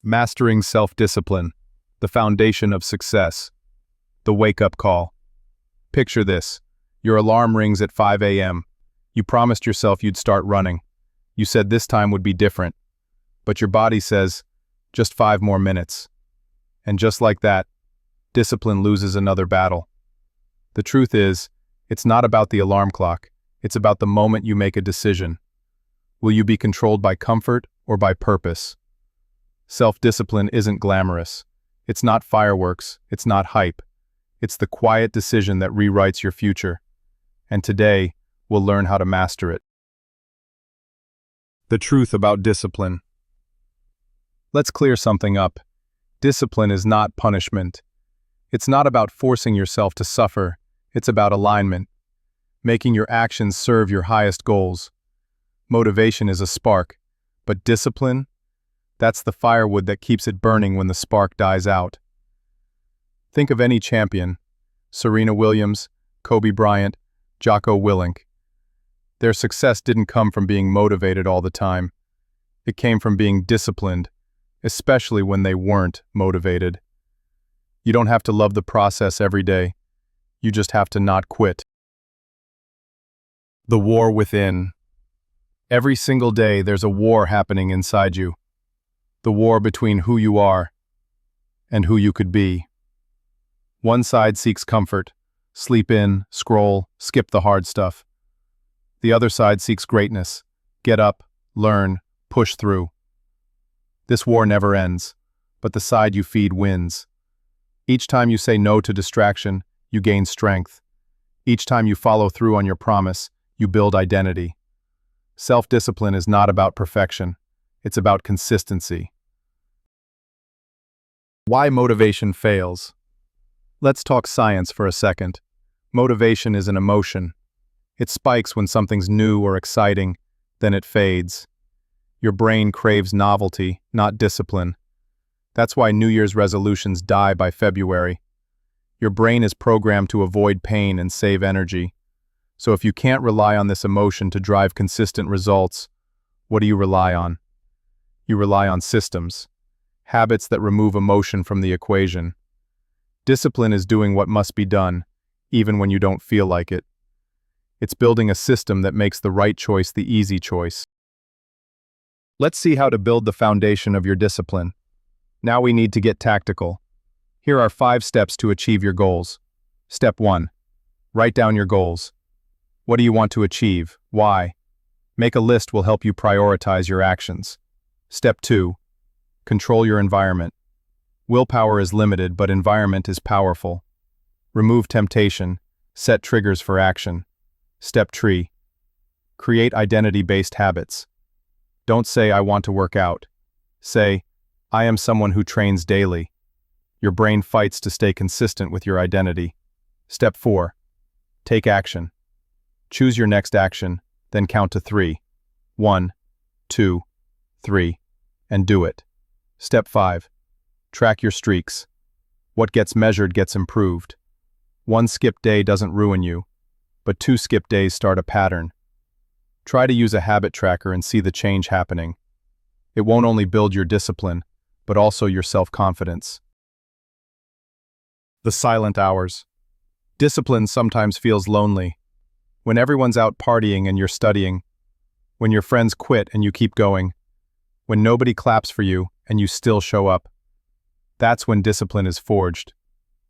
Mastering self-discipline, the foundation of success. The wake-up call. Picture this. Your alarm rings at 5 a.m. You promised yourself you'd start running. You said this time would be different. But your body says, just 5 more minutes. And just like that, discipline loses another battle. The truth is, it's not about the alarm clock. It's about the moment you make a decision. Will you be controlled by comfort or by purpose? Self-discipline isn't glamorous. It's not fireworks. It's not hype. It's the quiet decision that rewrites your future. And today, we'll learn how to master it. The truth about discipline. Let's clear something up. Discipline is not punishment. It's not about forcing yourself to suffer. It's about alignment. Making your actions serve your highest goals. Motivation is a spark, but discipline? That's the firewood that keeps it burning when the spark dies out. Think of any champion. Serena Williams, Kobe Bryant, Jocko Willink. Their success didn't come from being motivated all the time. It came from being disciplined, especially when they weren't motivated. You don't have to love the process every day. You just have to not quit. The war within. Every single day there's a war happening inside you. The war between who you are and who you could be. One side seeks comfort, sleep in, scroll, skip the hard stuff. The other side seeks greatness, get up, learn, push through. This war never ends, but the side you feed wins. Each time you say no to distraction, you gain strength. Each time you follow through on your promise, you build identity. Self-discipline is not about perfection. It's about consistency. Why motivation fails. Let's talk science for a second. Motivation is an emotion. It spikes when something's new or exciting, then it fades. Your brain craves novelty, not discipline. That's why New Year's resolutions die by February. Your brain is programmed to avoid pain and save energy. So if you can't rely on this emotion to drive consistent results, what do you rely on? You rely on systems, habits that remove emotion from the equation. Discipline is doing what must be done, even when you don't feel like it. It's building a system that makes the right choice the easy choice. Let's see how to build the foundation of your discipline. Now we need to get tactical. Here are 5 steps to achieve your goals. Step 1. Write down your goals. What do you want to achieve? Why? Make a list will help you prioritize your actions. Step 2. Control your environment. Willpower is limited, but environment is powerful. Remove temptation. Set triggers for action. Step 3. Create identity-based habits. Don't say, I want to work out. Say, I am someone who trains daily. Your brain fights to stay consistent with your identity. Step 4. Take action. Choose your next action, then count to 3. 1, 2, 3, and do it. Step 5. Track your streaks. What gets measured gets improved. 1 skipped day doesn't ruin you, but 2 skipped days start a pattern. Try to use a habit tracker and see the change happening. It won't only build your discipline, but also your self-confidence. The silent hours. Discipline sometimes feels lonely. When everyone's out partying and you're studying. When your friends quit and you keep going. When nobody claps for you and you still show up. That's when discipline is forged.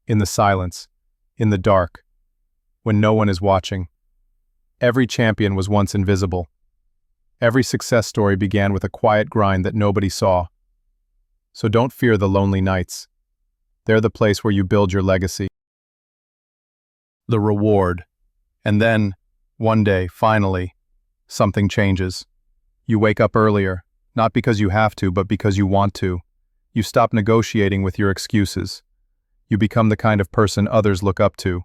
In the silence. In the dark. When no one is watching. Every champion was once invisible. Every success story began with a quiet grind that nobody saw. So don't fear the lonely nights. They're the place where you build your legacy. The reward. And then, one day, finally, something changes. You wake up earlier, not because you have to, but because you want to. You stop negotiating with your excuses. You become the kind of person others look up to.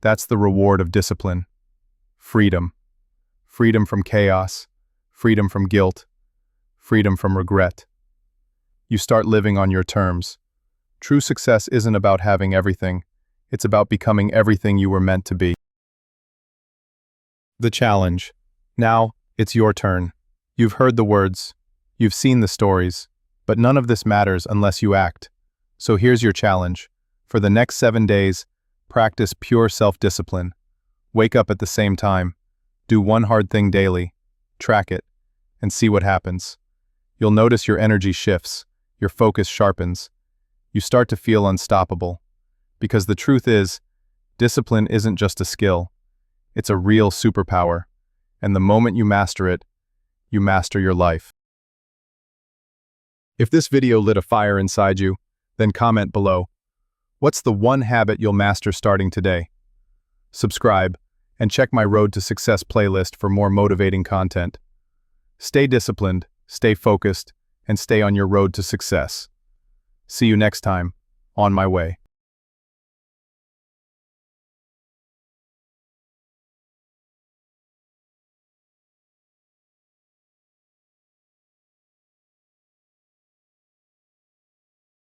That's the reward of discipline. Freedom. Freedom from chaos. Freedom from guilt. Freedom from regret. You start living on your terms. True success isn't about having everything. It's about becoming everything you were meant to be. The challenge. Now, it's your turn. You've heard the words. You've seen the stories. But none of this matters unless you act. So here's your challenge. For the next 7 days, practice pure self-discipline. Wake up at the same time. Do one hard thing daily. Track it, and see what happens. You'll notice your energy shifts, your focus sharpens. You start to feel unstoppable. Because the truth is, discipline isn't just a skill. It's a real superpower. And the moment you master it, you master your life. If this video lit a fire inside you, then comment below. What's the one habit you'll master starting today? Subscribe, and check my Road to Success playlist for more motivating content. Stay disciplined, stay focused, and stay on your road to success. See you next time, on my way.